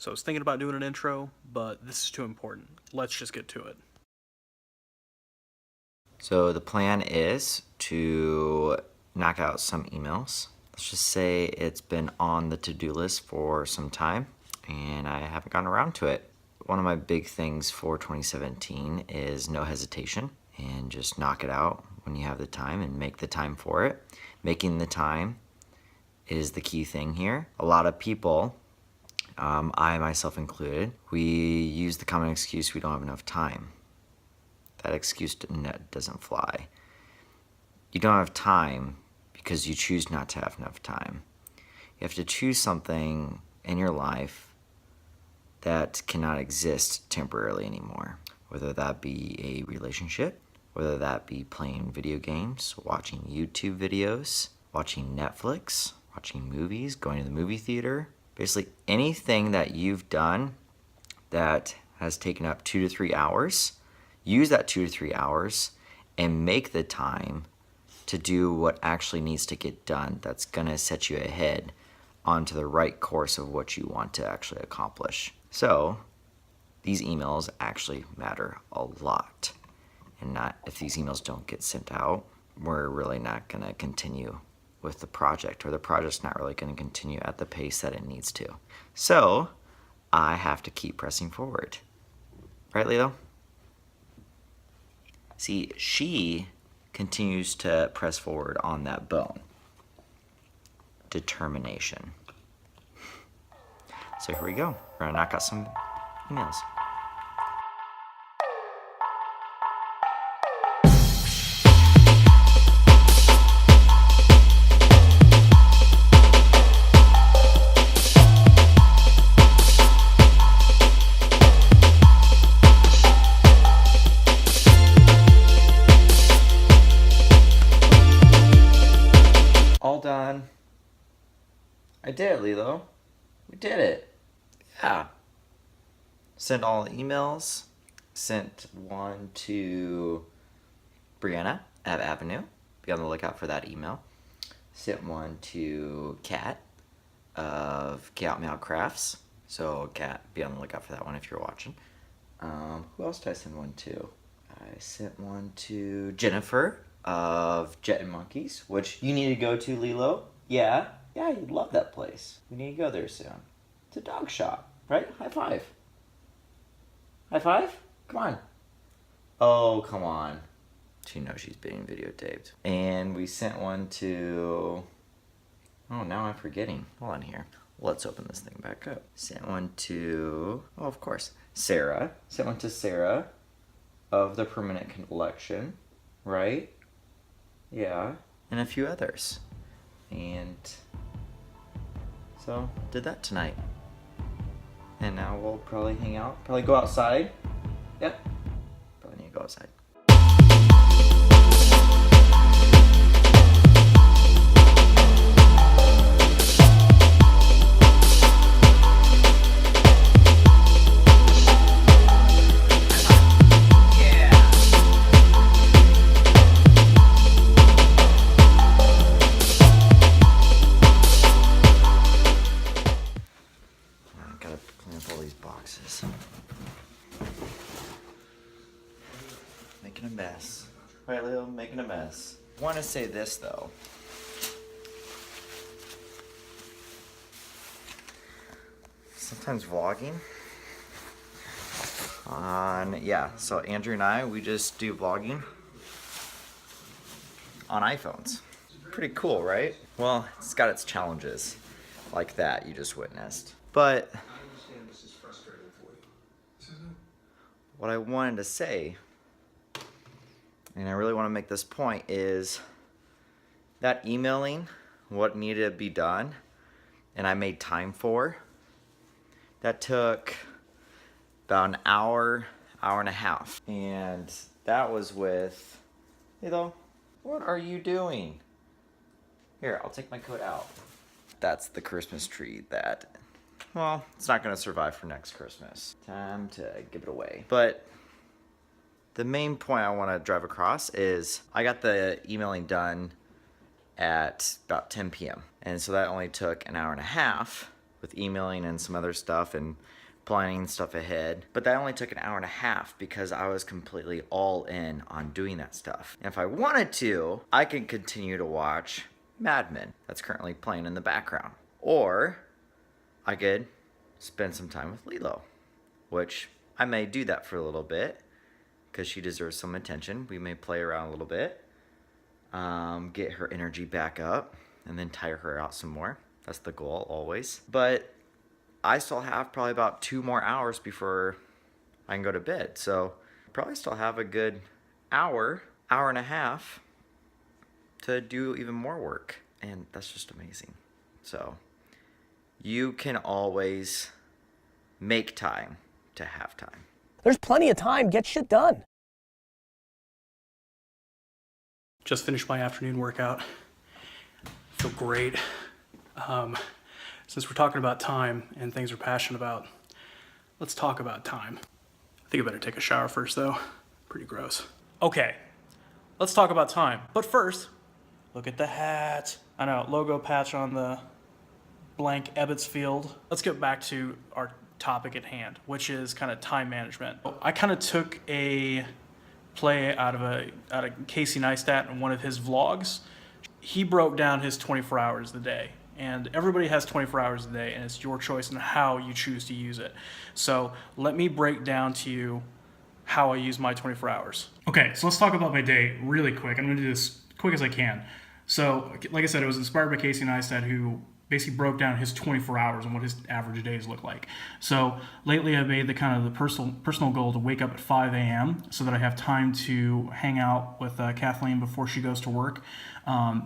So I was thinking about doing an intro, but this is too important. Let's just get to it. So the plan is to knock out some emails. Let's just say it's been on the to-do list for some time and I haven't gotten around to it. One of my big things for 2017 is no hesitation and just knock it out when you have the time and make the time for it. Making the time is the key thing here. A lot of people, I myself included, we use the common excuse we don't have enough time. That excuse doesn't fly. You don't have time because you choose not to have enough time. You have to choose something in your life that cannot exist temporarily anymore. Whether that be a relationship, whether that be playing video games, watching YouTube videos, watching Netflix, watching movies, going to the movie theater. Basically anything that you've done that has taken up 2 to 3 hours, use that 2 to 3 hours and make the time to do what actually needs to get done that's gonna set you ahead onto the right course of what you want to actually accomplish. So these emails actually matter a lot. And if these emails don't get sent out, we're really not gonna continue with the project, or the project's not really gonna continue at the pace that it needs to. So I have to keep pressing forward. Right, Lilo? See, she continues to press forward on that bone. Determination. So here we go. We're gonna knock out some emails. All done. I did it, Lilo. We did it. Yeah. Sent all the emails. Sent one to Brianna at Avenue. Be on the lookout for that email. Sent one to Kat of Cat Meow Crafts. So Kat, be on the lookout for that one if you're watching. Who else did I send one to? I sent one to Jennifer of Jet and Monkeys, which you need to go to, Lilo. Yeah, you'd love that place. We need to go there soon. It's a dog shop, right? High five. High five? Come on. Oh, come on. She knows she's being videotaped. And we sent one to... Oh, now I'm forgetting. Hold on here. Let's open this thing back up. Sent one to... Oh, of course. Sarah. Sent one to Sarah of the Permanent Collection, right? Yeah. And a few others. And so, did that tonight. And now we'll probably hang out. Probably go outside. Yep. Probably need to go outside. Making a mess. Right, Leo? Making a mess. I want to say this, though. Sometimes vlogging. So Andrew and I, we just do vlogging on iPhones. Pretty cool, right? Well, it's got its challenges, like that you just witnessed. But what I wanted to say, and I really want to make this point, is that emailing what needed to be done and I made time for, that took about an hour and a half. And that was with, Lilo, what are you doing? Here, I'll take my coat out. That's the Christmas tree that, well, it's not gonna survive for next Christmas. Time to give it away. But the main point I wanna drive across is I got the emailing done at about 10 p.m. And so that only took an hour and a half, with emailing and some other stuff and planning stuff ahead. But that only took an hour and a half because I was completely all in on doing that stuff. And if I wanted to, I can continue to watch Mad Men that's currently playing in the background. Or I could spend some time with Lilo, which I may do that for a little bit because she deserves some attention. We may play around a little bit, get her energy back up, and then tire her out some more. That's the goal always. But I still have probably about 2 more hours before I can go to bed. So probably still have a good hour and a half to do even more work. And that's just amazing. So you can always make time to have time. There's plenty of time. Get shit done. Just finished my afternoon workout. Feel great. Since we're talking about time and things we're passionate about, let's talk about time. I think I better take a shower first though. Pretty gross. Okay, let's talk about time. But first, look at the hat. I know, logo patch on the blank Ebbets field. Let's get back to our topic at hand, which is kind of time management. I kind of took a play out of Casey Neistat in one of his vlogs. He broke down his 24 hours a day. And everybody has 24 hours a day, and it's your choice on how you choose to use it. So let me break down to you how I use my 24 hours. Okay, so let's talk about my day really quick. I'm going to do this quick as I can. So, like I said, it was inspired by Casey Neistat, who basically broke down his 24 hours and what his average days look like. So lately I've made the personal goal to wake up at 5 a.m. so that I have time to hang out with Kathleen before she goes to work,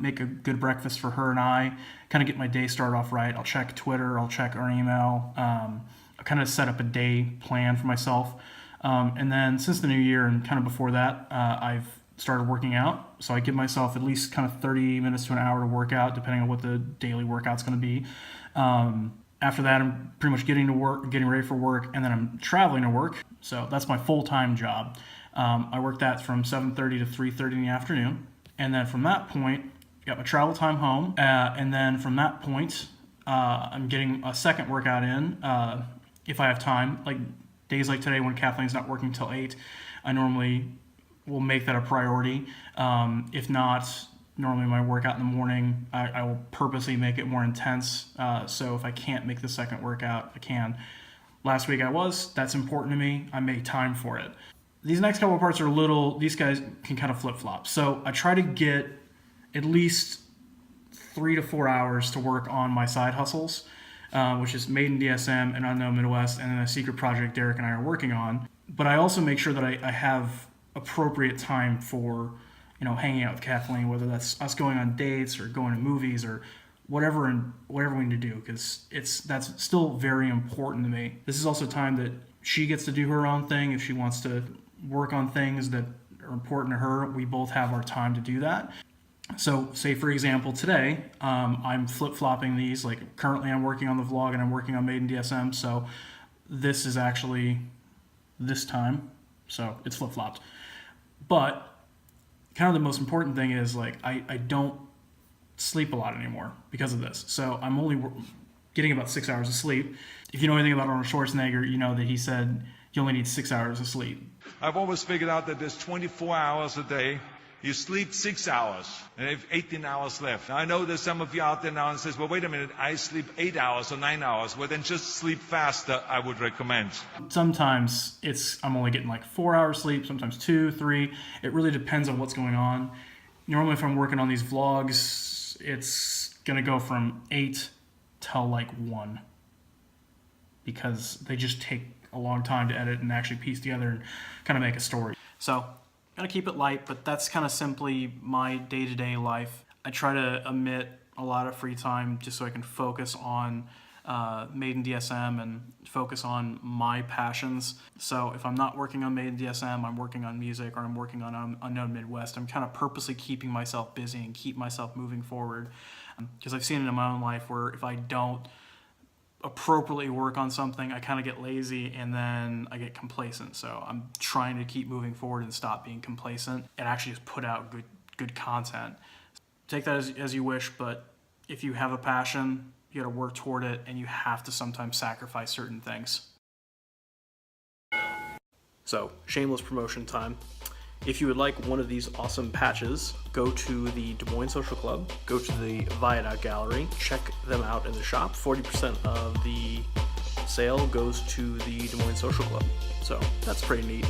make a good breakfast for her and I, kind of get my day started off right. I'll check Twitter, I'll check our email, I'll kind of set up a day plan for myself. And then since the new year and kind of before that, I've started working out. So I give myself at least kind of 30 minutes to an hour to work out, depending on what the daily workout's going to be. After that, I'm pretty much getting ready for work, and then I'm traveling to work. So that's my full-time job. I work that from 7:30 to 3:30 in the afternoon. And then from that point, got my travel time home. And then from that point, I'm getting a second workout in if I have time. Like days like today when Kathleen's not working till 8, I normally will make that a priority. If not, normally my workout in the morning, I will purposely make it more intense. So if I can't make the second workout, I can. Last week that's important to me. I made time for it. These next couple of parts are these guys can kind of flip-flop. So I try to get at least 3 to 4 hours to work on my side hustles, which is Made in DSM and Unknown Midwest, and then a secret project Derek and I are working on. But I also make sure that I have appropriate time for, hanging out with Kathleen, whether that's us going on dates or going to movies or whatever we need to do, because that's still very important to me. This is also time that she gets to do her own thing. If she wants to work on things that are important to her, we both have our time to do that. So say for example today, I'm flip-flopping these. Like currently I'm working on the vlog and I'm working on Made in DSM, so this is actually this time, so it's flip-flopped. But kind of the most important thing is I don't sleep a lot anymore because of this. So I'm only getting about 6 hours of sleep. If you know anything about Arnold Schwarzenegger, you know that he said you only need 6 hours of sleep. I've always figured out that there's 24 hours a day. You sleep 6 hours, and you have 18 hours left. Now, I know there's some of you out there now and says, well, wait a minute, I sleep 8 hours or 9 hours. Well, then just sleep faster, I would recommend. Sometimes I'm only getting 4 hours sleep, sometimes 2, 3. It really depends on what's going on. Normally, if I'm working on these vlogs, it's going to go from 8 till 1, because they just take a long time to edit and actually piece together and kind of make a story. So gotta keep it light, but that's kind of simply my day-to-day life. I try to omit a lot of free time just so I can focus on Made in DSM and focus on my passions. So if I'm not working on Made in DSM, I'm working on music or I'm working on Unknown Midwest. I'm kind of purposely keeping myself busy and keep myself moving forward, because I've seen it in my own life where if I don't appropriately work on something, I kind of get lazy and then I get complacent. So I'm trying to keep moving forward and stop being complacent and actually just put out good content. Take that as you wish, but if you have a passion, you gotta work toward it, and you have to sometimes sacrifice certain things. So, shameless promotion time. If you would like one of these awesome patches, go to the Des Moines Social Club, go to the Viaduct Gallery, check them out in the shop. 40% of the sale goes to the Des Moines Social Club. So that's pretty neat.